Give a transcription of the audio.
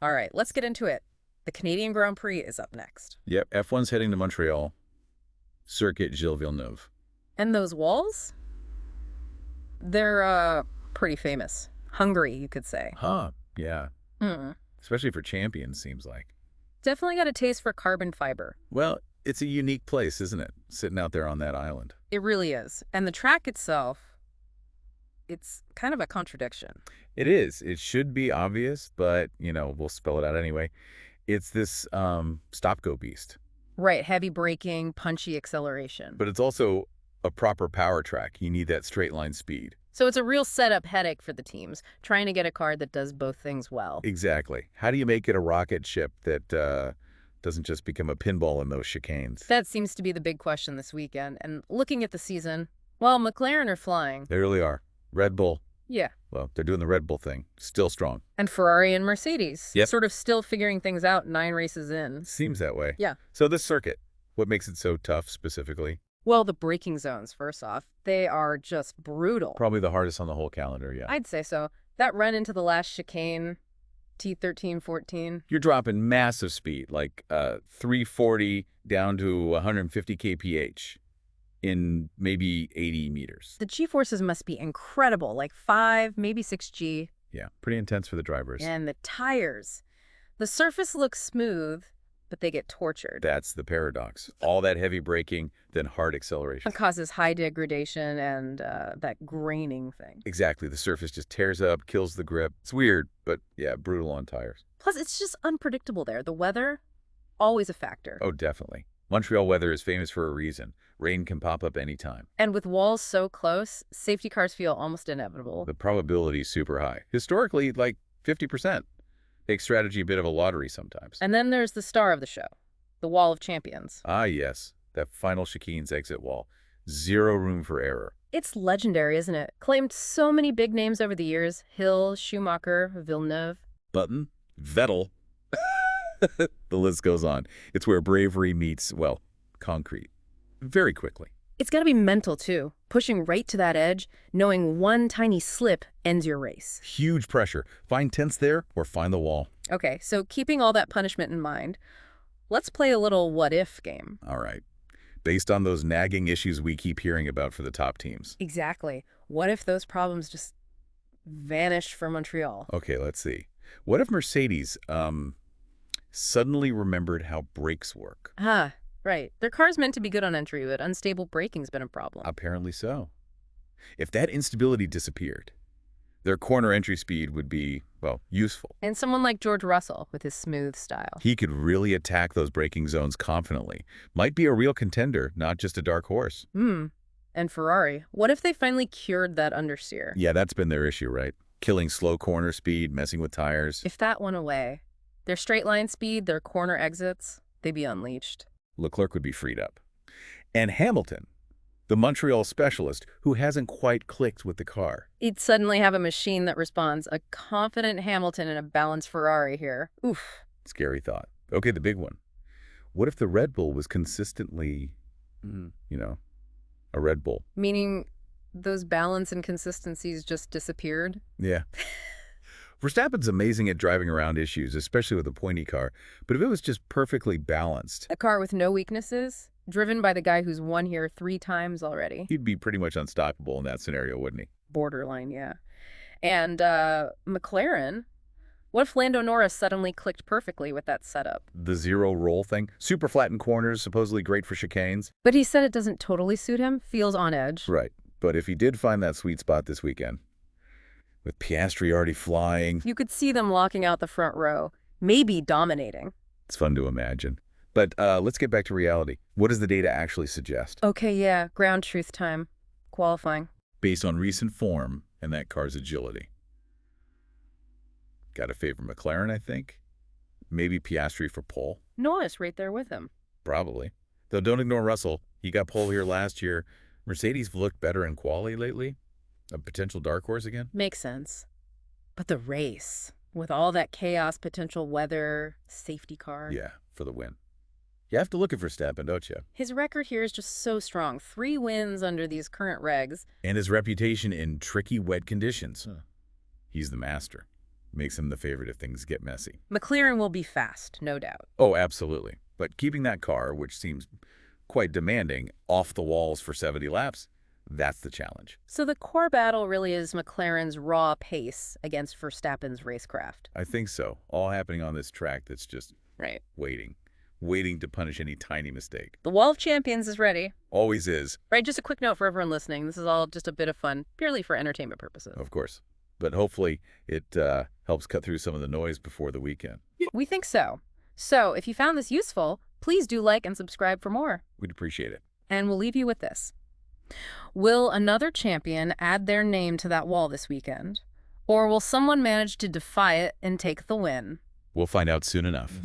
All right, let's get into it. The Canadian Grand Prix is up next. Yep, F1's heading to Montreal. Circuit Gilles Villeneuve. And those walls? They're, pretty famous. Hungry, you could say. Huh, yeah. Hmm. Especially for champions, seems like. Definitely got a taste for carbon fiber. Well, it's a unique place, isn't it? Sitting out there on that island. It really is. And the track itself, it's kind of a contradiction. It is. It should be obvious, but, we'll spell it out anyway. It's this stop-go beast. Right, heavy braking, punchy acceleration. But it's also a proper power track. You need that straight line speed. So it's a real setup headache for the teams, trying to get a car that does both things well. Exactly. How do you make it a rocket ship that doesn't just become a pinball in those chicanes? That seems to be the big question this weekend. And looking at the season, well, McLaren are flying. They really are. Red Bull, Yeah. well, they're doing the Red Bull thing. Still strong. And Ferrari and Mercedes. Yep. Sort of still figuring things out 9 races in. Seems that way. Yeah. So this circuit, what makes it so tough specifically? Well, the braking zones, first off, they are just brutal. Probably the hardest on the whole calendar, yeah. I'd say so. That run into the last chicane, T13, 14. You're dropping massive speed, like 340 down to 150 kph in maybe 80 meters. The G-forces must be incredible, like 5, maybe 6G. Yeah, pretty intense for the drivers. And the tires. The surface looks smooth, but they get tortured. That's the paradox. All that heavy braking, then hard acceleration. It causes high degradation and that graining thing. Exactly. The surface just tears up, kills the grip. It's weird, but yeah, brutal on tires. Plus, it's just unpredictable there. The weather, always a factor. Oh, definitely. Montreal weather is famous for a reason. Rain can pop up anytime. And with walls so close, safety cars feel almost inevitable. The probability is super high. Historically, like 50%. Makes strategy a bit of a lottery sometimes. And then there's the star of the show, the Wall of Champions. Ah, yes. That final chicane's exit wall. Zero room for error. It's legendary, isn't it? Claimed so many big names over the years. Hill, Schumacher, Villeneuve. Button, Vettel. The list goes on. It's where bravery meets, well, concrete. Very quickly. It's got to be mental, too. Pushing right to that edge, knowing one tiny slip ends your race. Huge pressure. Find tents there or find the wall. Okay, so keeping all that punishment in mind, let's play a little what-if game. All right. Based on those nagging issues we keep hearing about for the top teams. Exactly. What if those problems just vanished from Montreal? Okay, let's see. What if Mercedes suddenly remembered how brakes work? Ah, right. Their car's meant to be good on entry, but unstable braking's been a problem. Apparently so. If that instability disappeared, their corner entry speed would be, well, useful. And someone like George Russell, with his smooth style. He could really attack those braking zones confidently. Might be a real contender, not just a dark horse. And Ferrari, what if they finally cured that understeer? Yeah, that's been their issue, right? Killing slow corner speed, messing with tires. If that went away, their straight line speed, their corner exits, they'd be unleashed. Leclerc would be freed up. And Hamilton, the Montreal specialist who hasn't quite clicked with the car. He'd suddenly have a machine that responds, a confident Hamilton and a balanced Ferrari here. Oof. Scary thought. Okay, the big one. What if the Red Bull was consistently, a Red Bull? Meaning those balance and consistencies just disappeared? Yeah. Verstappen's amazing at driving around issues, especially with a pointy car. But if it was just perfectly balanced, A car with no weaknesses, driven by the guy who's won here 3 times already. he'd be pretty much unstoppable in that scenario, wouldn't he? Borderline, yeah. And McLaren, what if Lando Norris suddenly clicked perfectly with that setup? The zero roll thing. Super flattened corners, supposedly great for chicanes. But he said it doesn't totally suit him, feels on edge. Right. But if he did find that sweet spot this weekend, with Piastri already flying, You could see them locking out the front row, maybe dominating. it's fun to imagine. But let's get back to reality. What does the data actually suggest? Okay, yeah, ground truth time. Qualifying. Based on recent form and that car's agility. Got to favor McLaren, I think. Maybe Piastri for pole. Norris right there with him. Probably. Though don't ignore Russell. He got pole here last year. Mercedes looked better in quali lately. A potential dark horse again? Makes sense. But the race, with all that chaos, potential weather, safety car. Yeah, for the win. You have to look at Verstappen, don't you? His record here is just so strong. 3 wins under these current regs. And his reputation in tricky, wet conditions. He's the master. Makes him the favorite if things get messy. McLaren will be fast, no doubt. Oh, absolutely. But keeping that car, which seems quite demanding, off the walls for 70 laps, that's the challenge. So the core battle really is McLaren's raw pace against Verstappen's racecraft. I think so. All happening on this track that's just Right. waiting to punish any tiny mistake. The Wall of Champions is ready. Always is, Right, just a quick note for everyone listening. This is all just a bit of fun, purely for entertainment purposes. of course. But hopefully it helps cut through some of the noise before the weekend. We think so. So if you found this useful, please do like and subscribe for more. We'd appreciate it. And we'll leave you with this. Will another champion add their name to that wall this weekend? Or will someone manage to defy it and take the win? We'll find out soon enough.